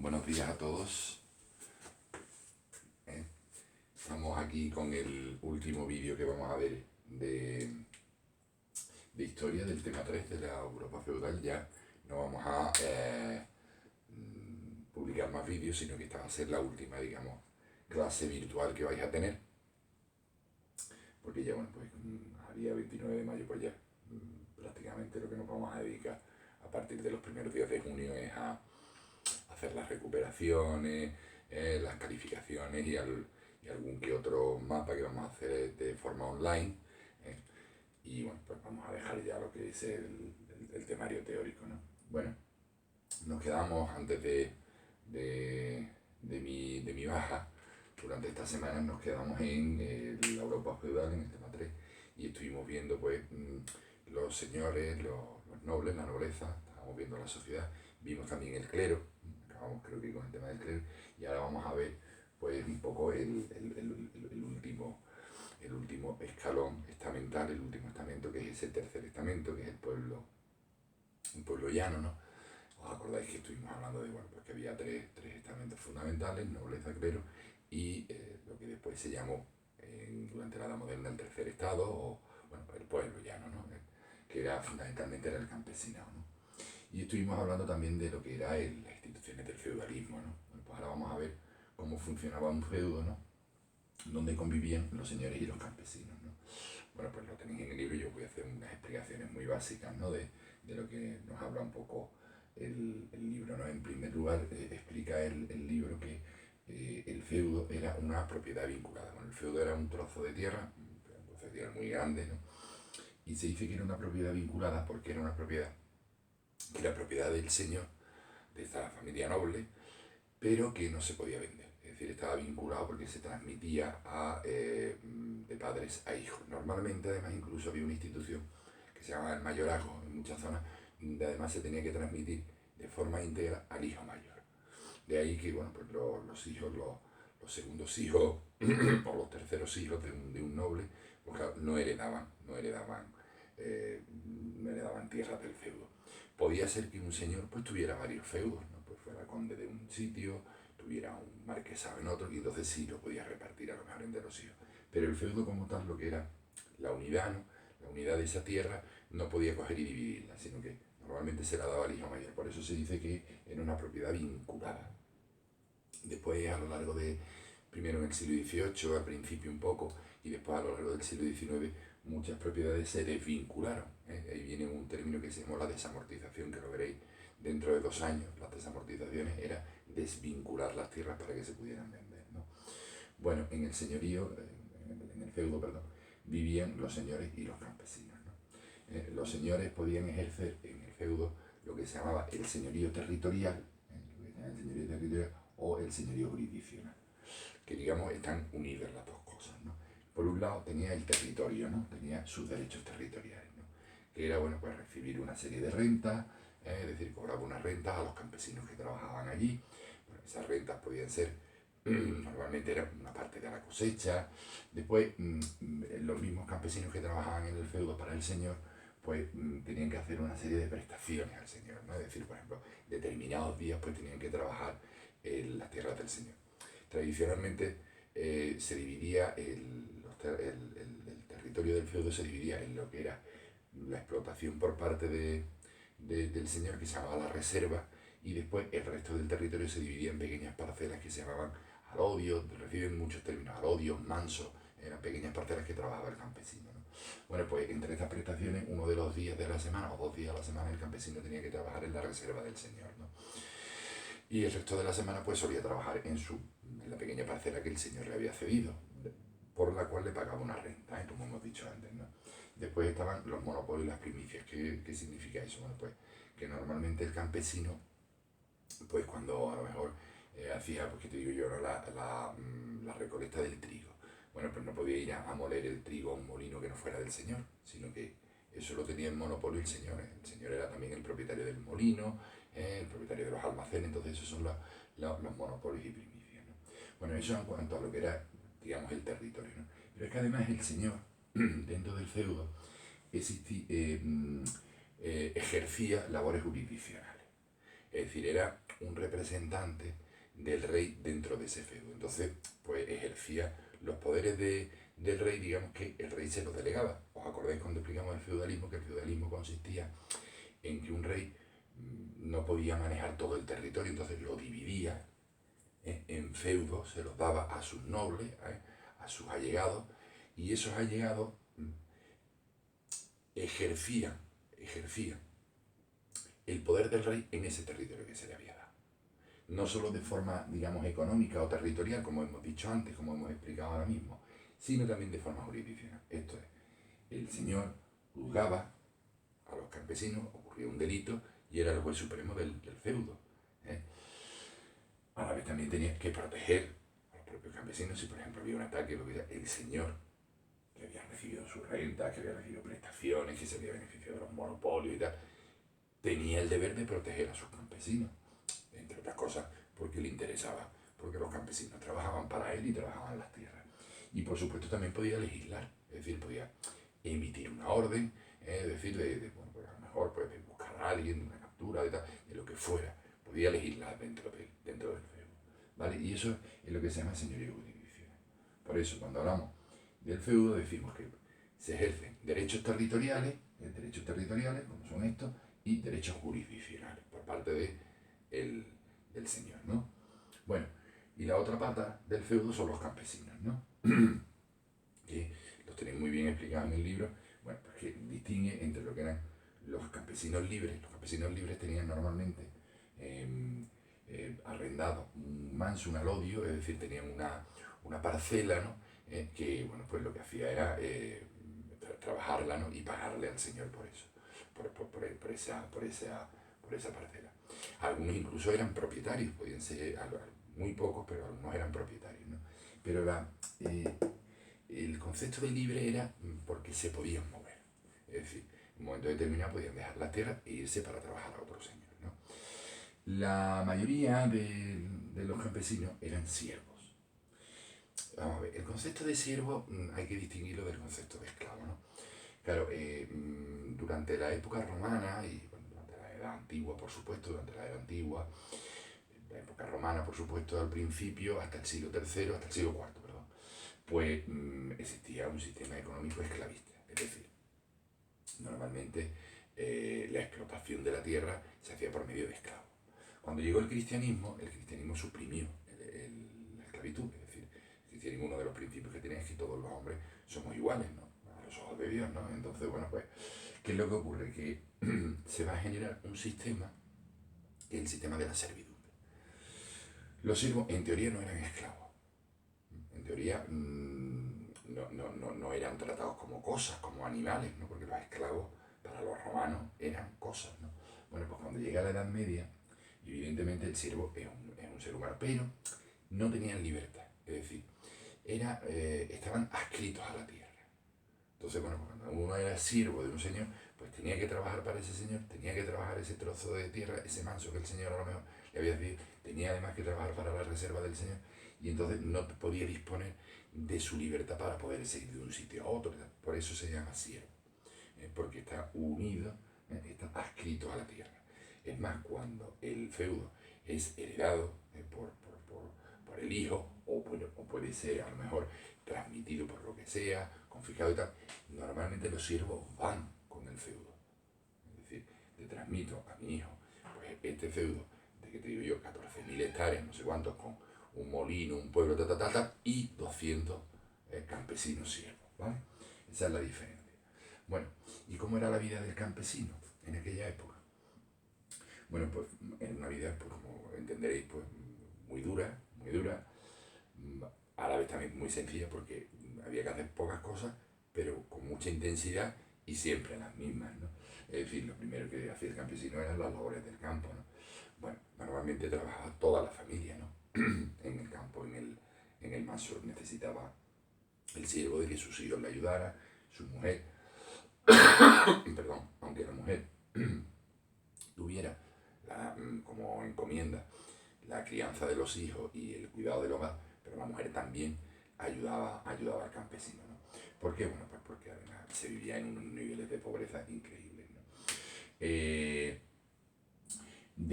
Buenos días a todos. Estamos aquí con el último vídeo que vamos a ver de historia del tema 3 de la Europa feudal. Ya no vamos a publicar más vídeos, sino que esta va a ser la última, digamos, clase virtual que vais a tener. Porque ya, bueno, pues a día 29 de mayo, pues ya prácticamente lo que nos vamos a dedicar a partir de los primeros días de junio es a hacer las recuperaciones, las calificaciones y algún que otro mapa que vamos a hacer de forma online. Y bueno, pues vamos a dejar ya lo que es el temario teórico, ¿no? Bueno, nos quedamos antes de mi baja. Durante esta semana nos quedamos en la Europa feudal, en el tema 3, y estuvimos viendo pues los señores, los nobles, la nobleza, estábamos viendo la sociedad, vimos también el clero, acabamos creo que con el tema del clero, y ahora vamos a ver pues un poco el último escalón estamental, el último estamento, que es ese tercer estamento, que es el pueblo llano, ¿no? ¿Os acordáis que estuvimos hablando de, bueno, pues que había tres estamentos fundamentales, nobleza, clero, y lo que después se llamó durante la Edad Moderna el tercer estado, o bueno, el pueblo llano, ¿no? Que era fundamentalmente era el campesinado, ¿no? Y estuvimos hablando también de lo que era las instituciones del feudalismo, ¿no? Bueno, pues ahora vamos a ver cómo funcionaba un feudo, ¿no? Donde convivían los señores y los campesinos, ¿no? Bueno, pues lo tenéis en el libro. Yo voy a hacer unas explicaciones muy básicas, ¿no? de lo que nos habla un poco el libro, ¿no? En primer lugar, explica el libro que el feudo era una propiedad vinculada. Bueno, el feudo era un trozo de tierra muy grande, ¿no? Y se dice que era una propiedad vinculada porque era una propiedad que era propiedad del señor, de esta familia noble, pero que no se podía vender. Es decir, estaba vinculado porque se transmitía de padres a hijos. Normalmente, además, incluso había una institución que se llamaba el mayorazgo en muchas zonas, donde además se tenía que transmitir de forma íntegra al hijo mayor. De ahí que, bueno, pues los hijos, los segundos hijos o los terceros hijos de un noble, pues claro, no heredaban tierras del feudo. Podía ser que un señor pues tuviera varios feudos, ¿no? Pues fuera conde de un sitio, tuviera un marquesado en otro, y entonces sí lo podía repartir a lo mejor entre los hijos. Pero el feudo como tal, lo que era la unidad, ¿no? La unidad de esa tierra, no podía coger y dividirla, sino que normalmente se la daba al hijo mayor. Por eso se dice que era una propiedad vinculada. Después, a lo largo primero en el siglo XVIII, al principio un poco, y después a lo largo del siglo XIX, muchas propiedades se desvincularon. Ahí viene un término que se llama la desamortización, que lo veréis dentro de 2 años. Las desamortizaciones era desvincular las tierras para que se pudieran vender, ¿no? Bueno, en el señorío, en el feudo, perdón, vivían los señores y los campesinos, ¿no? Los señores podían ejercer en el feudo lo que se llamaba el señorío territorial, o el señorío jurisdiccional, que digamos están unidas las dos cosas, ¿no? Por un lado tenía el territorio, ¿no? Tenía sus derechos territoriales, ¿no? Que era, bueno, pues recibir una serie de rentas, es decir, cobraba unas rentas a los campesinos que trabajaban allí. Bueno, esas rentas podían ser, normalmente era una parte de la cosecha. Después, los mismos campesinos que trabajaban en el feudo para el señor, pues tenían que hacer una serie de prestaciones al señor, ¿no? Es decir, por ejemplo, determinados días pues tenían que trabajar en las tierras del señor. Tradicionalmente se dividía el territorio del feudo, se dividía en lo que era la explotación por parte del señor, que se llamaba la reserva, y después el resto del territorio se dividía en pequeñas parcelas que se llamaban alodios. Reciben muchos términos: alodios, mansos, eran pequeñas parcelas que trabajaba el campesino, ¿no? Bueno, pues entre estas prestaciones, uno de los días de la semana o 2 días a la semana, el campesino tenía que trabajar en la reserva del señor, ¿no? Y el resto de la semana pues solía trabajar en la pequeña parcela que el señor le había cedido, por la cual le pagaba una renta, como hemos dicho antes, ¿no? Después estaban los monopolios y las primicias. ¿Qué significa eso? Bueno, pues que normalmente el campesino, pues cuando a lo mejor hacía, pues que te digo yo, ¿no? la recolecta del trigo, bueno, pues no podía ir a moler el trigo a un molino que no fuera del señor, sino que eso lo tenía en monopolio el señor. El señor era también el propietario del molino, el propietario de los almacenes. Entonces esos son los monopolios y primicias, ¿no? Bueno, eso en cuanto a lo que era, digamos, el territorio, ¿no? Pero es que además el señor, dentro del feudo, ejercía labores jurisdiccionales. Es decir, era un representante del rey dentro de ese feudo. Entonces, pues ejercía los poderes del rey, digamos que el rey se los delegaba. ¿Os acordáis cuando explicamos el feudalismo? Que el feudalismo consistía en que un rey no podía manejar todo el territorio, entonces lo dividía en feudos, se los daba a sus nobles, a sus allegados, y esos allegados ejercían el poder del rey en ese territorio que se le había dado. No solo de forma, digamos, económica o territorial, como hemos dicho antes, como hemos explicado ahora mismo, sino también de forma jurisdiccional. Esto es, el señor juzgaba a los campesinos, ocurría un delito y era el juez supremo del feudo. A la vez también tenía que proteger a los propios campesinos si, por ejemplo, había un ataque, lo que era el señor que había recibido su renta, que había recibido prestaciones, que se había beneficiado de los monopolios y tal, tenía el deber de proteger a sus campesinos, entre otras cosas porque le interesaba, porque los campesinos trabajaban para él y trabajaban las tierras. Y por supuesto también podía legislar, es decir, podía emitir una orden, es decir, bueno, pues a lo mejor pues, de buscar a alguien, de una captura, de lo que fuera, podía legislar dentro del feudo, ¿vale? Y eso es lo que se llama señorío jurisdiccional. Por eso, cuando hablamos del feudo, decimos que se ejercen derechos territoriales, como son estos, y derechos jurisdiccionales por parte del señor, ¿no? Bueno, y la otra pata del feudo son los campesinos, ¿no? Que los tenéis muy bien explicados en el libro, bueno, pues que distingue entre lo que eran los campesinos libres. Los campesinos libres tenían normalmente arrendado un manso, un alodio, es decir, tenían una parcela, ¿no? Que, bueno, pues lo que hacía era trabajarla, ¿no? Y pagarle al señor por eso, por esa parcela. Algunos incluso eran propietarios, podían ser muy pocos, pero algunos eran propietarios, ¿no? Pero el concepto de libre era porque se podían mover. Es decir, en un momento determinado podían dejar las tierras e irse para trabajar a otro señor, ¿no? La mayoría de los campesinos eran siervos. Vamos a ver, el concepto de siervo hay que distinguirlo del concepto de esclavo, ¿no? Claro, durante la época romana y bueno, durante la Edad Antigua, por supuesto, la época romana, por supuesto, al principio, hasta el siglo III, hasta el siglo IV, perdón, pues existía un sistema económico esclavista. Es decir, normalmente la explotación de la tierra se hacía por medio de esclavos. Cuando llegó el cristianismo suprimió la esclavitud. Es decir, el cristianismo, uno de los principios que tiene es que todos los hombres somos iguales, ¿no? A los ojos de Dios, ¿no? Entonces, bueno, pues, ¿qué es lo que ocurre? Que se va a generar un sistema, que es el sistema de la servidumbre. Los siervos, en teoría, no eran esclavos. En teoría, no eran tratados como cosas, como animales, ¿no? Porque los esclavos, para los romanos, eran cosas, ¿no? Bueno, pues cuando llega la Edad Media, evidentemente el siervo es un ser humano, pero no tenían libertad. Es decir, estaban adscritos a la tierra. Entonces, bueno, cuando uno era siervo de un señor, pues tenía que trabajar para ese señor, tenía que trabajar ese trozo de tierra, ese manso que el señor a lo mejor le había dicho, tenía además que trabajar para la reserva del señor, y entonces no podía disponer de su libertad para poder seguir de un sitio a otro. Por eso se llama siervo, porque está unido, está adscrito a la tierra. Es más, cuando el feudo es heredado por el hijo, o puede ser a lo mejor transmitido por lo que sea, confiscado y tal, normalmente los siervos van con el feudo. Es decir, le transmito a mi hijo pues este feudo, de que te digo yo, 14.000 hectáreas, no sé cuántos, con un molino, un pueblo, y 200 campesinos siervos, ¿vale? Esa es la diferencia. Bueno, ¿y cómo era la vida del campesino en aquella época? Bueno, pues en una vida, pues como entenderéis, pues muy dura, a la vez también muy sencilla porque había que hacer pocas cosas, pero con mucha intensidad y siempre las mismas, ¿no? Es decir, lo primero que hacía el campesino eran las labores del campo, ¿no? Bueno, normalmente trabajaba toda la familia, ¿no? En el campo, en el manso, necesitaba el siervo de que sus hijos le ayudara, su mujer, perdón, aunque la mujer tuviera como encomienda la crianza de los hijos y el cuidado del hogar, pero la mujer también ayudaba al campesino, ¿no? ¿Por qué? Bueno, pues porque además se vivía en unos niveles de pobreza increíbles, ¿no?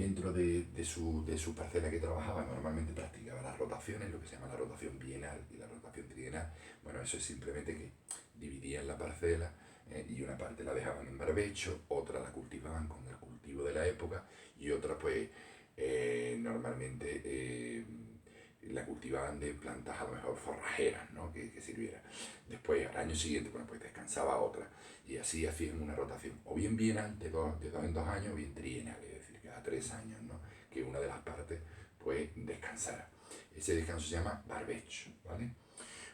dentro de su parcela que trabajaba, normalmente practicaba las rotaciones, lo que se llama la rotación bienal y la rotación trienal. Bueno, eso es simplemente que dividían la parcela y una parte la dejaban en barbecho, otra la cultivaban con el cultivo de la época y otra pues normalmente la cultivaban de plantas a lo mejor forrajeras, ¿no? Que sirviera. Después, al año siguiente, bueno, pues descansaba otra. Y así hacían una rotación, o bien bienal, de dos en 2 años, o bien trienal, es decir, cada 3 años, ¿no? Que una de las partes, pues, descansara. Ese descanso se llama barbecho, ¿vale?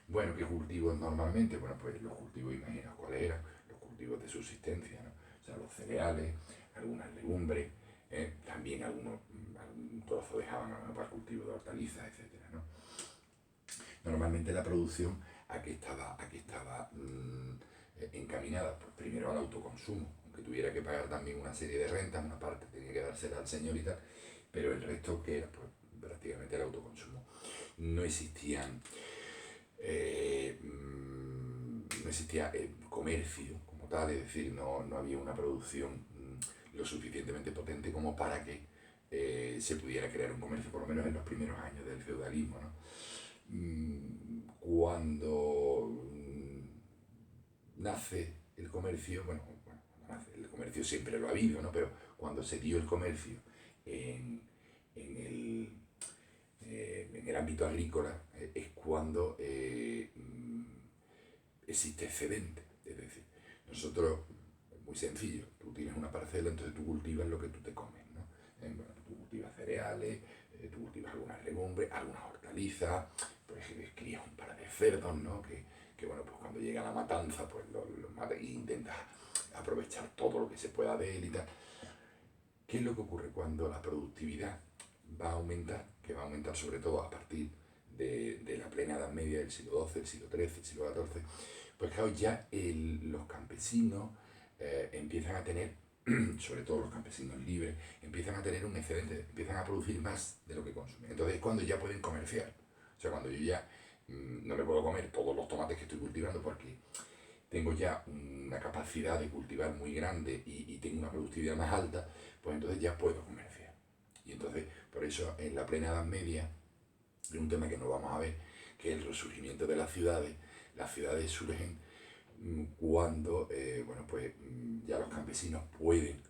Bueno, ¿qué cultivos normalmente? Bueno, pues los cultivos, imaginaos cuáles eran, los cultivos de subsistencia, ¿no? O sea, los cereales, algunas legumbres, también algún trozo dejaban para cultivo de hortalizas, etcétera, ¿no? Normalmente la producción a qué estaba encaminada, pues primero al autoconsumo, aunque tuviera que pagar también una serie de rentas, una parte tenía que dársela al señor y tal, pero el resto que era pues prácticamente el autoconsumo. No existían no existía comercio como tal, es decir, no había una producción lo suficientemente potente como para que se pudiera crear un comercio, por lo menos en los primeros años del feudalismo, ¿no? Cuando nace el comercio, el comercio siempre lo ha habido, ¿no? Pero cuando se dio el comercio en, en el, en el ámbito agrícola es cuando existe excedente. Es decir, nosotros, es muy sencillo, tú tienes una parcela, entonces tú cultivas lo que tú te comes, ¿no? Bueno, tú cultivas cereales, tú cultivas algunas legumbres, algunas hortalizas, pues crías un par de cerdos, ¿no? Que bueno, pues cuando llega la matanza, pues los matas e intentas aprovechar todo lo que se pueda de él y tal. ¿Qué es lo que ocurre cuando la productividad va a aumentar? Que va a aumentar sobre todo a partir de la plena Edad Media del siglo XII, el siglo XIII, el siglo XIV. Pues claro, ya los campesinos empiezan a tener, sobre todo los campesinos libres, empiezan a tener un excedente, empiezan a producir más de lo que consumen. Entonces es cuando ya pueden comerciar. O sea, cuando yo ya no me puedo comer todos los tomates que estoy cultivando porque tengo ya una capacidad de cultivar muy grande y tengo una productividad más alta, pues entonces ya puedo comerciar. Y entonces, por eso en la plena Edad Media, es un tema que no vamos a ver, que es el resurgimiento de las ciudades surgen cuando ya los campesinos pueden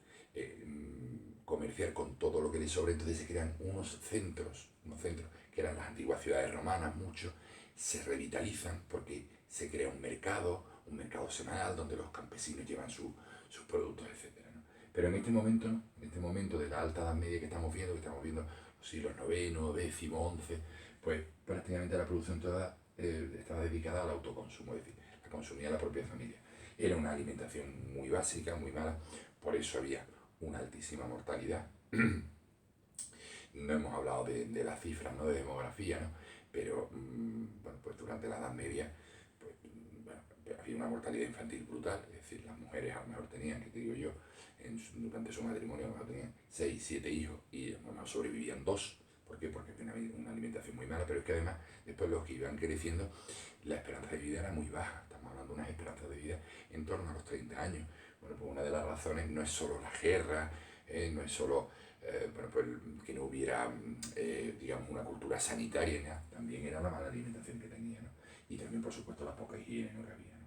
comerciar con todo lo que les sobra, entonces se crean unos centros que eran las antiguas ciudades romanas, muchos, se revitalizan porque se crea un mercado semanal donde los campesinos llevan sus productos, etc. ¿no? Pero en este momento de la alta Edad Media que estamos viendo los siglos IX, X, XI, pues prácticamente la producción toda estaba dedicada al autoconsumo, es decir, la consumía la propia familia. Era una alimentación muy básica, muy mala, por eso había una altísima mortalidad. No hemos hablado de las cifras, ¿no? De demografía, ¿no? Pero pues durante la Edad Media había una mortalidad infantil brutal, es decir, las mujeres a lo mejor tenían, que te digo yo, durante su matrimonio a lo mejor tenían 6, 7 hijos y a lo mejor sobrevivían 2. ¿Por qué? Porque tenía una alimentación muy mala, pero es que además después los que iban creciendo la esperanza de vida era muy baja, estamos hablando de unas esperanzas de vida en torno a los 30 años. Bueno, pues una de las razones no es solo la guerra, no es solo pues que no hubiera, digamos, una cultura sanitaria, ¿no? También era la mala alimentación que tenía, ¿no? Y también, por supuesto, la poca higiene, ¿no? Que había, ¿no?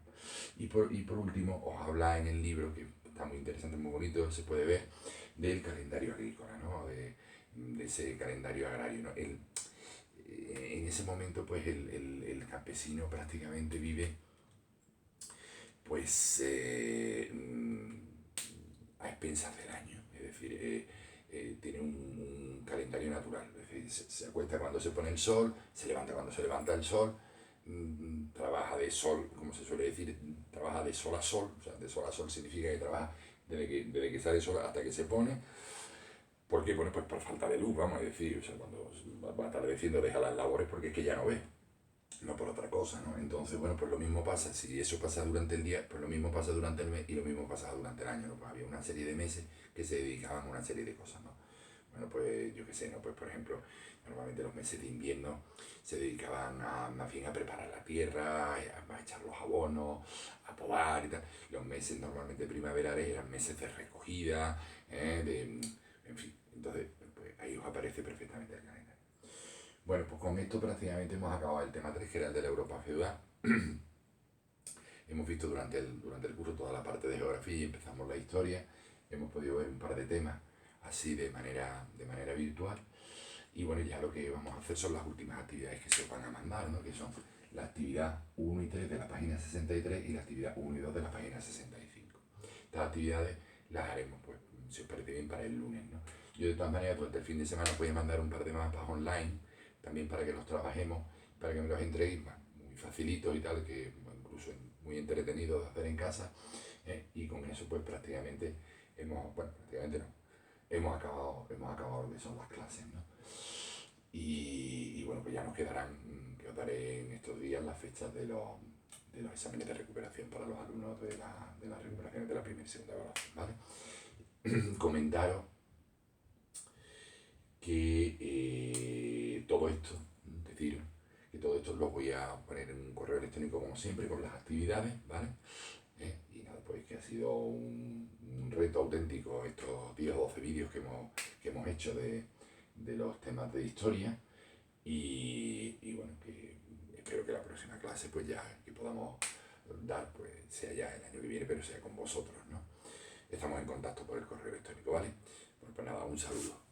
Y por último, os habla en el libro, que está muy interesante, muy bonito, se puede ver, del calendario agrícola, ¿no? De ese calendario agrario, ¿no? En ese momento, pues, el campesino prácticamente vive, pues, a expensas del año, es decir, tiene un calendario natural, es decir, se acuesta cuando se pone el sol, se levanta cuando se levanta el sol, trabaja de sol, como se suele decir, trabaja de sol a sol, o sea, de sol a sol significa que trabaja desde que sale el sol hasta que se pone. ¿Por qué? Bueno, pues por falta de luz, vamos a decir, o sea, cuando va atardeciendo deja las labores porque es que ya no ve, no por otra cosa, ¿no? Entonces, bueno, pues lo mismo pasa, si eso pasa durante el día, pues lo mismo pasa durante el mes y lo mismo pasa durante el año, ¿no? Pues había una serie de meses que se dedicaban a una serie de cosas, ¿no? Bueno, pues yo qué sé, ¿no? Pues por ejemplo, normalmente los meses de invierno se dedicaban más bien a preparar la tierra, a echar los abonos, a podar y tal. Los meses normalmente primaverales eran meses de recogida, en fin. Entonces, parece perfectamente el calendario. Bueno, pues con esto prácticamente hemos acabado el tema 3, que era el de la Europa feudal. Hemos visto durante el curso toda la parte de geografía y empezamos la historia. Hemos podido ver un par de temas así de manera virtual. Y bueno, ya lo que vamos a hacer son las últimas actividades que se os van a mandar, ¿no? Que son la actividad 1 y 3 de la página 63 y la actividad 1 y 2 de la página 65. Estas actividades las haremos, pues, si os parece bien, para el lunes, ¿no? Yo de todas maneras durante el fin de semana os voy a mandar un par de mapas online, también para que los trabajemos, para que me los entreguéis, muy facilitos y tal, que incluso muy entretenidos de hacer en casa, y con eso pues prácticamente hemos acabado lo que son las clases, ¿no? Y bueno, pues ya nos quedarán, que os daré en estos días las fechas de los exámenes de recuperación para los alumnos de las recuperaciones de la primera y segunda evaluación, ¿vale? Comentaros que todo esto, deciros que todo esto lo voy a poner en un correo electrónico como siempre con las actividades, ¿vale? Y nada, pues que ha sido un reto auténtico estos 10 o 12 vídeos que hemos hecho de los temas de historia y bueno, que espero que la próxima clase pues ya que podamos dar, pues sea ya el año que viene, pero sea con vosotros, ¿no? Estamos en contacto por el correo electrónico, ¿vale? Bueno, pues nada, un saludo.